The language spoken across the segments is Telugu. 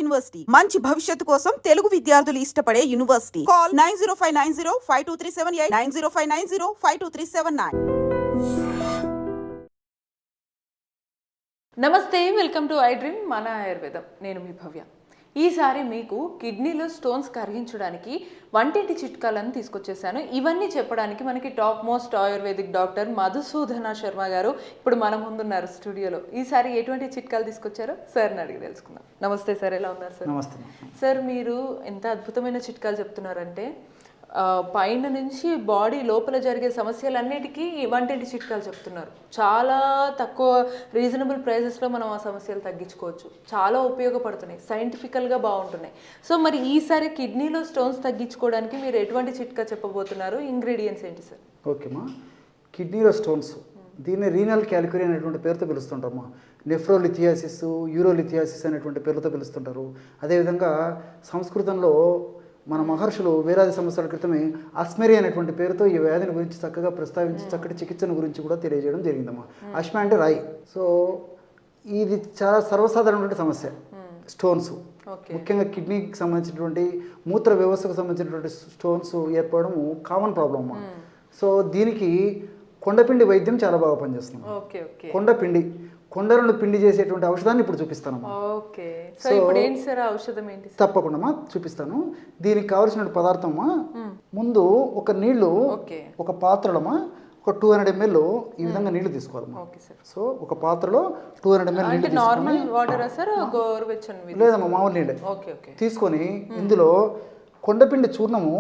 యూనివర్సిటీ మంచి భవిష్యత్తు కోసం తెలుగు విద్యార్థులు ఇష్టపడే యూనివర్సిటీ. కాల్ 9059052378 9059052379. నమస్తే, వెల్కమ్ టు ఐ డ్రీమ్ మన ఆయుర్వేదం. నేను మీ భవ్య. ఈసారి మీకు కిడ్నీలో స్టోన్స్ కరిగించడానికి వంటింటి చిట్కాలను తీసుకొచ్చేసాను. ఇవన్నీ చెప్పడానికి మనకి top most ayurvedic doctor Madhusudana Sharma గారు ఇప్పుడు మన ముందున్నారు స్టూడియోలో. ఈసారి ఎటువంటి చిట్కాలు తీసుకొచ్చారో సార్ని అడిగి తెలుసుకుందాం. నమస్తే సార్, ఎలా ఉన్నారు సార్? నమస్తే సార్, మీరు ఎంత అద్భుతమైన చిట్కాలు చెప్తున్నారంటే పైన నుంచి బాడీ లోపల జరిగే సమస్యలన్నిటికీ వంటింటి చిట్కాలు చెప్తున్నారు. చాలా తక్కువ రీజనబుల్ ప్రైజెస్లో మనం ఆ సమస్యలు తగ్గించుకోవచ్చు. చాలా ఉపయోగపడుతున్నాయి, సైంటిఫికల్గా బాగుంటున్నాయి. సో మరి ఈసారి కిడ్నీలో స్టోన్స్ తగ్గించుకోవడానికి మీరు ఎటువంటి చిట్కా చెప్పబోతున్నారు? ఇంగ్రీడియంట్స్ ఏంటి సార్? ఓకేమ్మా, కిడ్నీలో స్టోన్స్ దీన్ని రీనల్ క్యాలిక్యురీ అనేటువంటి పేరుతో పిలుస్తుంటారమ్మా. నెఫ్రోలిథియాసిస్, యూరోలిథియాసిస్ అనేటువంటి పేరుతో పిలుస్తుంటారు. అదేవిధంగా సంస్కృతంలో మన మహర్షులు వేలాది సంవత్సరాల క్రితమే అస్మెరి అనేటువంటి పేరుతో ఈ వ్యాధిని గురించి చక్కగా ప్రస్తావించి చక్కటి చికిత్సను గురించి కూడా తెలియజేయడం జరిగిందమ్మా. అశ్మ అంటే రాయి. సో ఇది చాలా సర్వసాధారణమైన సమస్య స్టోన్స్. ముఖ్యంగా కిడ్నీకి సంబంధించినటువంటి మూత్ర వ్యవస్థకు సంబంధించినటువంటి స్టోన్స్ ఏర్పడము కామన్ ప్రాబ్లమ్ అమ్మా. సో దీనికి కొండపిండి వైద్యం చాలా బాగా పనిచేస్తుంది. కొండలను పిండి చేసేటువంటి ఔషధాన్ని ఇప్పుడు చూపిస్తాను. తప్పకుండా చూపిస్తాను. దీనికి కావాల్సిన పదార్థమా, ముందు ఒక నీళ్లు ఒక పాత్రలమా ఒక 200 ml ఈ విధంగా నీళ్లు తీసుకోవాలమ్మా. సో ఒక పాత్రలో 200 ml నీళ్లు లేదమ్మా, మామూలు నీళ్ళే తీసుకొని ఇందులో కొండపిండి చూర్ణము,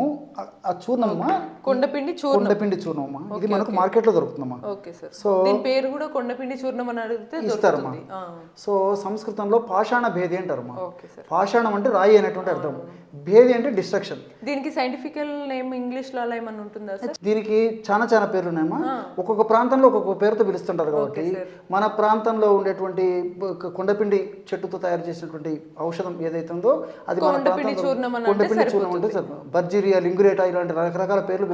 ఆ చూర్ణమమ్మా కొండపిండి చూర్ణమమ్మా. ఇది మనకు మార్కెట్లో దొరుకుతుందమ్మా. సో పేరు కూడా కొండపిండి చూర్ణం అని అడిగితే ఇస్తారమ్మా. సో సంస్కృతంలో పాషాణ భేది అంటారమ్మా. పాషాణం అంటే రాయి అనేటువంటి అర్థం, భేది అంటే డిస్ట్రక్షన్. దీనికి సైంటిఫికల్ నేమ్ ఇంగ్లీష్ లో అలా ఏమన్నా ఉంటుందా? దీనికి చాలా పేర్లు ఉన్నాయమ్మా. ఒక్కొక్క ప్రాంతంలో ఒక్కొక్క పేరుతో పిలుస్తుంటారు. కాబట్టి మన ప్రాంతంలో ఉండేటువంటి కొండపిండి చెట్టుతో తయారు చేసినటువంటి ఔషధం ఏదైతే ఉందో అది కొండపిండి చూర్ణం అంటే బర్జీరియా, లింగురేటా ఇలాంటి రకరకాల పేర్లు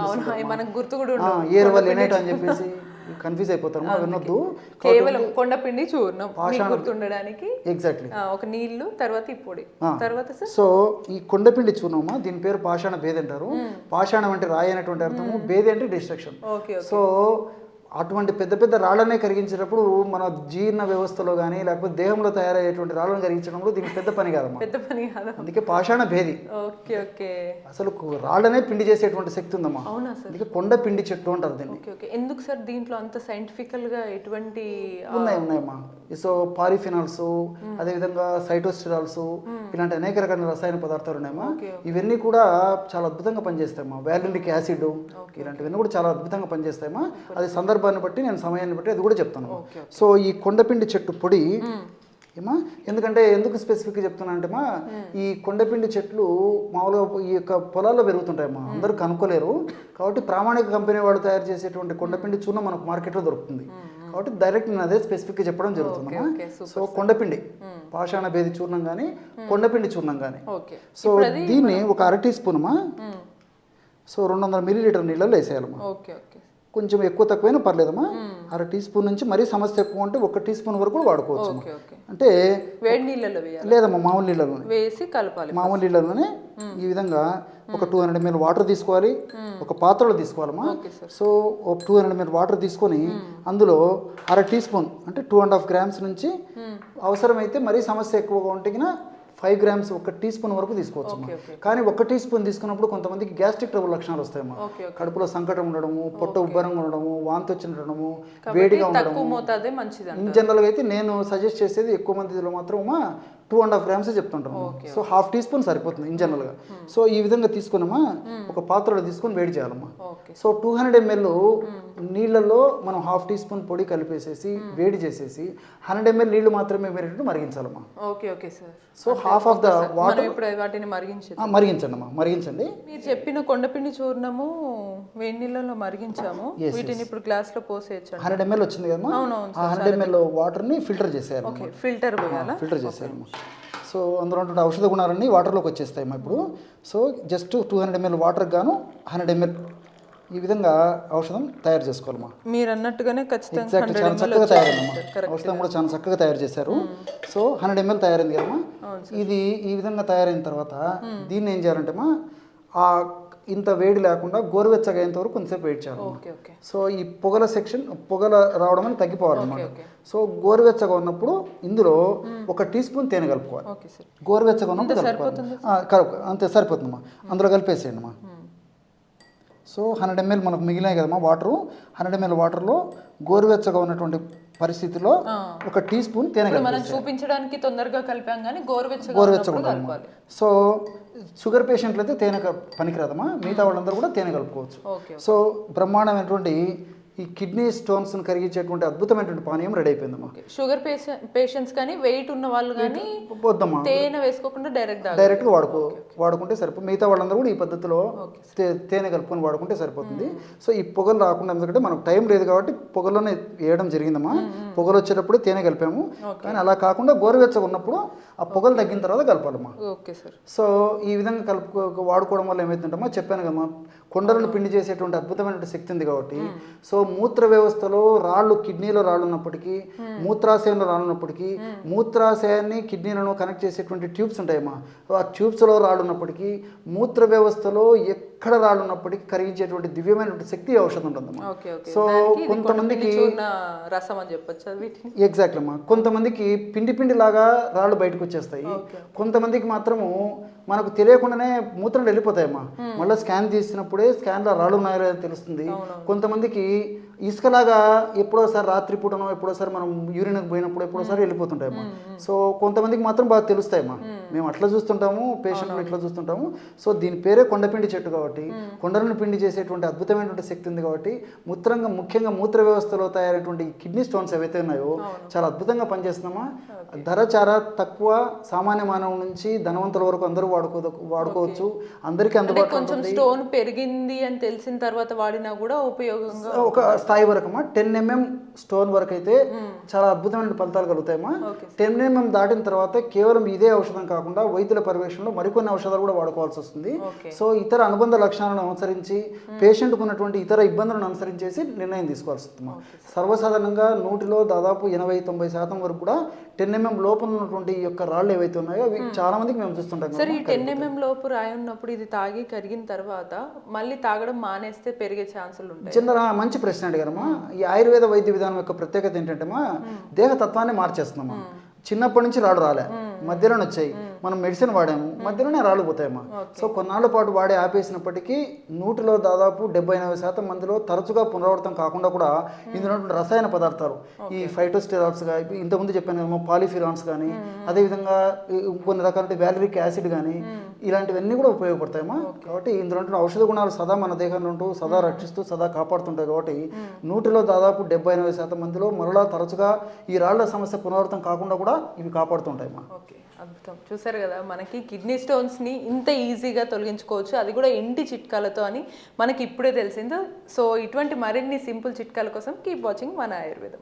ఏరవల్ అని చెప్పేసి కన్ఫ్యూజ్ అయిపోతారు. వినొద్దు, కేవలం కొండపిండి చూర్ణం గుర్తుండడానికి. ఎగ్జాక్ట్లీ. ఒక నీళ్లు తర్వాత ఈ పొడి తర్వాత. సో ఈ కొండపిండి చూర్ణమా, దీని పేరు పాషాణ భేది అంటారు. పాషాణం అంటే రాయి అనేటువంటి అర్థము, భేది అంటే డిస్ట్రక్షన్. సో అటువంటి పెద్ద రాళ్ళనే కరిగించేటప్పుడు మన జీర్ణ వ్యవస్థలో కానీ లేకపోతే దేహంలో తయారయ్యేటువంటి రాళ్ళను కరిగించడంలో దీనికి పెద్ద పని కాదమ్మా. అందుకే పాషాణ భేది. అసలు రాళ్ళనే పిండి చేసేటువంటి శక్తి ఉందమ్మా. అందుకే కొండ పిండి చెట్టు అంటారు దీన్ని. ఎందుకు సార్ దీంట్లో అంత సైంటిఫికల్ గా ఎటువంటి ఉన్నాయమ్మా. సో పాలిఫినాల్స్, అదేవిధంగా సైటోస్టిరాల్స్, ఇలాంటి అనేక రకాల రసాయన పదార్థాలు ఉన్నాయమ్మా. ఇవన్నీ కూడా చాలా అద్భుతంగా పనిచేస్తాయమ్మా. వాలినిక్ యాసిడ్ ఇలాంటివన్నీ కూడా చాలా అద్భుతంగా పనిచేస్తాయమ్మా. అది సందర్భాన్ని బట్టి, నేను సమయాన్ని బట్టి అది కూడా చెప్తాను. సో ఈ కొండపిండి చెట్టు పొడి ఏమా, ఎందుకంటే ఎందుకు స్పెసిఫిక్గా చెప్తున్నా అంటే మా ఈ కొండపిండి చెట్లు మామూలుగా ఈ యొక్క పొలాల్లో పెరుగుతుంటాయమ్మా. అందరూ కనుక్కోలేరు. కాబట్టి ప్రామాణిక కంపెనీ వాళ్ళు తయారు చేసేటువంటి కొండపిండి చూర్ణం మనకు మార్కెట్లో దొరుకుతుంది. కాబట్టి డైరెక్ట్ నేను అదే స్పెసిఫిక్గా చెప్పడం జరుగుతుందమ్మా. సో కొండపిండి పాషాణ భేది చూర్ణం కానీ కొండపిండి చూర్ణం కానీ. సో దీన్ని ఒక 1/2 టీ స్పూన్ అమ్మా. సో 200 ml నీళ్ళలో వేసేయాలమ్మా. కొంచెం ఎక్కువ తక్కువైనా పర్లేదమ్మా. 1/2 టీ స్పూన్ నుంచి మరీ సమస్య ఎక్కువ అంటే 1 టీ స్పూన్ వరకు కూడా వాడుకోవచ్చు. అంటే వేడి నీళ్ళలో లేదమ్మా, మామూలు నీళ్ళలోనే వేసి కలపాలి. మామూలు నీళ్ళలోనే ఈ విధంగా ఒక 200 ml వాటర్ తీసుకోవాలి. ఒక పాత్రలో తీసుకోవాలమ్మా. సో ఒక 200 ml వాటర్ తీసుకొని అందులో 1/2 టీ స్పూన్ అంటే 2.5 grams నుంచి అవసరమైతే మరీ సమస్య ఎక్కువగా ఉంటే 5 grams 1 టీ స్పూన్ వరకు తీసుకోవచ్చు. కానీ 1 టీ స్పూన్ తీసుకున్నప్పుడు కొంతమందికి గ్యాస్ట్రిక్ ట్రబుల్ లక్షణాలు వస్తాయమ్మా. కడుపులో సంకటం ఉండడము, పొట్ట ఉబ్బరంగా ఉండడము, వాంతి వచ్చినడము, వేడిగా ఉండడము. ఇన్ జనరల్గా అయితే నేను సజెస్ట్ చేసేది ఎక్కువ మందిలో మాత్రమా 2.5 grams చెప్తుంటాము. సో 1/2 టీ స్పూన్ సరిపోతుంది ఇన్ జనరల్గా. సో ఈ విధంగా తీసుకున్నామా ఒక పాత్రలో తీసుకొని వేడి చేయాలమ్మా. సో 200 ml నీళ్ళల్లో మనం 1/2 టీ స్పూన్ పొడి కలిపేసేసి వేడి చేసేసి 100 ml నీళ్లు మాత్రమే వేరేటట్టు మరిగించాలమ్మా. So half of the water మరిగించండి అమ్మా, మరిగించండి. మీరు చెప్పిన కొండపిండి చూర్ణము వేడి నీళ్ళలో మరిగించాము. వీటిని ఇప్పుడు గ్లాస్ లో పోసేయచ్చు. 100 ml వచ్చింది కదమ్మా. ఆ 100 ml వాటర్ ని ఫిల్టర్ చేసేయాలి. ఫిల్టర్ చేసేయాలమ్మా. సో అందులో ఉన్నటువంటి ఔషధ గుణాలన్నీ వాటర్లోకి వచ్చేస్తాయమ్మా ఇప్పుడు. సో జస్ట్ 200 ml వాటర్ గాను 100 ml ఈ విధంగా ఔషధం తయారు చేసుకోవాలమ్మా. మీరు అన్నట్టుగానే ఖచ్చితంగా ఎగ్జాక్ట్ చాలా చక్కగా తయారైందమ్మా. ఔషధం కూడా చాలా చక్కగా తయారు చేశారు. సో 100 ml తయారైంది కదమ్మా. ఇది ఈ విధంగా తయారైన తర్వాత దీన్ని ఏం చేయాలంటే అమ్మా, ఆ ఇంత వేడి లేకుండా గోరువెచ్చగా అయ్యేంత వరకు కొంతసేపు వెయిట్ చేయాలి. సో ఈ పొగల పొగల రావడం అని తగ్గిపోవాలన్నమాట. సో గోరువెచ్చగా ఉన్నప్పుడు ఇందులో 1 టీ స్పూన్ తేనె కలుపుకోవాలి. గోరువెచ్చగా ఉన్నప్పుడు అంతే సరిపోతుందమ్మా. అందులో కలిపేసేయండి అమ్మా. సో 100 ml మనకు మిగిలినాయి కదమ్మా వాటరు. 100 ml వాటర్లో గోరువెచ్చగా ఉన్నటువంటి పరిస్థితిలో 1 టీ స్పూన్ తేనె మనం చూపించడానికి తొందరగా కలిపాం కానీ గోరువెచ్చగా ఉండాలి. సో షుగర్ పేషెంట్లు అయితే తేనె పనికిరాదమ్మా. మిగతా వాళ్ళందరూ కూడా తేనె కలుపుకోవచ్చు. సో బ్రహ్మాండమైనటువంటి ఈ కిడ్నీ స్టోన్స్ని కరిగించేటువంటి అద్భుతమైనటువంటి పానీయం రెడీ అయిపోయిందమ్మా. షుగర్ పేషెంట్స్ కానీ వెయిట్ ఉన్న వాళ్ళు కానీ వద్దమ్మా, తేనె వేసుకోకుండా డైరెక్ట్గా వాడుకుంటే సరిపోతుంది. మిగతా వాళ్ళందరూ కూడా ఈ పద్ధతిలో తేనె కలుపుకొని వాడుకుంటే సరిపోతుంది. సో ఈ పొగలు రాకుండా, ఎందుకంటే మనకు టైం లేదు కాబట్టి పొగలోనే వేయడం జరిగిందమ్మా. పొగలు వచ్చేటప్పుడు తేనె కలిపాము, కానీ అలా కాకుండా గోరువెచ్చగా ఉన్నప్పుడు ఆ పొగలు తగ్గిన తర్వాత కలపాలమ్మా. సో ఈ విధంగా వాడుకోవడం వల్ల ఏమవుతుందమ్మా, చెప్పాను కదమ్మా, కొండలను పిండి చేసేటువంటి అద్భుతమైన శక్తి ఉంది కాబట్టి. సో మూత్ర వ్యవస్థలో రాళ్ళు, కిడ్నీలో రాళ్ళు ఉన్నప్పటికీ, మూత్రాశయంలో రాళ్ళు ఉన్నప్పటికీ, మూత్రాశయాన్ని కిడ్నీలను కనెక్ట్ చేసేటువంటి ట్యూబ్స్ ఉంటాయమ్మా. ఆ ట్యూబ్స్లో రాళ్ళు ఉన్నప్పటికీ, మూత్ర వ్యవస్థలో ఎక్కడ రాళ్ళు ఉన్నప్పటికీ కరిగించేటువంటి దివ్యమైనటువంటి శక్తి ఔషధం ఉంటుందమ్మా. సో కొంతమందికి ఎగ్జాక్ట్లీ అమ్మా, కొంతమందికి పిండి లాగా రాళ్ళు బయటకు వచ్చేస్తాయి. కొంతమందికి మాత్రము మనకు తెలియకుండానే మూత్రం వెళ్ళిపోతాయమ్మా. మళ్ళీ స్కాన్ తీసినప్పుడే స్కాన్లో రాళ్ళు ఉన్నాయో లేదో తెలుస్తుంది. కొంతమందికి ఇసుకలాగా ఎప్పుడోసారి రాత్రిపూటనో ఎప్పుడోసారి మనం యూరిన్కి పోయినప్పుడు ఎప్పుడోసారి వెళ్ళిపోతుంటాయమ్మా. సో కొంతమందికి మాత్రం బాగా తెలుస్తాయమ్మా. మేము అట్లా చూస్తుంటాము, పేషెంట్లు ఇట్లా చూస్తుంటాము. సో దీని పేరే కొండపిండి చెట్టు కాబట్టి, కొండలను పిండి చేసేటువంటి అద్భుతమైనటువంటి శక్తి ఉంది కాబట్టి, ముఖ్యంగా మూత్ర వ్యవస్థలో తయారైనటువంటి కిడ్నీ స్టోన్స్ ఏవైతే ఉన్నాయో చాలా అద్భుతంగా పనిచేస్తున్నామా. ధర చాలా తక్కువ, సామాన్య మానవుల నుంచి ధనవంతుల వరకు అందరూ వాడుకోవచ్చు. అందరికీ అందుబాటులో ఉంటుంది. స్టోన్ పెరిగింది అని తెలిసిన తర్వాత వాడినా కూడా ఉపయోగంగా ఒక స్థాయి వరకు అమ్మా 10 mm స్టోన్ వరకు అయితే చాలా అద్భుతమైన ఫలితాలు కలుగుతాయమ్మా. 10 mm దాటిన తర్వాత కేవలం ఇదే ఔషధం కాకుండా వైద్యుల పర్యవేక్షణలో మరికొన్ని ఔషధాలు కూడా వాడుకోవాల్సి వస్తుంది. సో ఇతర అనుబంధ లక్షణాలను అనుసరించి, పేషెంట్కు ఉన్నటువంటి ఇతర ఇబ్బందులను అనుసరించేసి నిర్ణయం తీసుకోవాల్సి వస్తుందమ్మా. సర్వసాధారణంగా 100లో దాదాపు 80-90% వరకు కూడా 10 mm లోపల ఉన్నటువంటి ఈ యొక్క రాళ్ళు ఏవైతే ఉన్నాయో అవి చాలా మందికి మేము చూస్తుంటాం. సరే, ఈ 10 mm లోపు రాయి ఉన్నప్పుడు ఇది తాగి కరిగిన తర్వాత మళ్ళీ తాగడం మానేస్తే పెరిగే ఛాన్సులు ఉంటాయి? జనరల్ మంచి ప్రశ్న అడిగారమ్మా. ఈ ఆయుర్వేద వైద్య విధానం యొక్క ప్రత్యేకత ఏంటంటే దేహతత్వాన్ని మార్చేస్తున్నామా. చిన్నప్పటి నుంచి రాళ్ళు రాలే, మధ్యలోనే వచ్చాయి. మనం మెడిసిన్ వాడాము, మధ్యలోనే రాళ్ళు పోతాయమ్మా. సో కొన్నాళ్ళ పాటు వాడి ఆపేసినప్పటికీ 100లో దాదాపు 70-80% మందిలో తరచుగా పునరావృతం కాకుండా కూడా ఇందులో రసాయన పదార్థాలు, ఈ ఫైటోస్టెరాయిడ్స్ కానీ, ఇంతకుముందు చెప్పాను కదమ్మా, పాలిఫిరాన్స్ కానీ, అదేవిధంగా కొన్ని రకాల వాలరిక్ యాసిడ్ కానీ, ఇలాంటివన్నీ కూడా ఉపయోగపడతాయమ్మా. కాబట్టి ఇందులో ఔషధ గుణాలు సదా మన దేహంలో ఉంటూ సదా రక్షిస్తూ సదా కాపాడుతుంటాయి. కాబట్టి 100లో దాదాపు 70-80% మందిలో మరలా తరచుగా ఈ రాళ్ల సమస్య పునరావృతం కాకుండా కూడా ఇవి కాపాడుతుంటాయమ్మా. అద్భుతం. చూసారు కదా, మనకి కిడ్నీ స్టోన్స్ని ఇంత ఈజీగా తొలగించుకోవచ్చు, అది కూడా ఇంటి చిట్కాలతో అని మనకి ఇప్పుడే తెలిసిందో. సో ఇటువంటి మరిన్ని సింపుల్ చిట్కాల కోసం కీప్ వాచింగ్ మన ఆయుర్వేదం.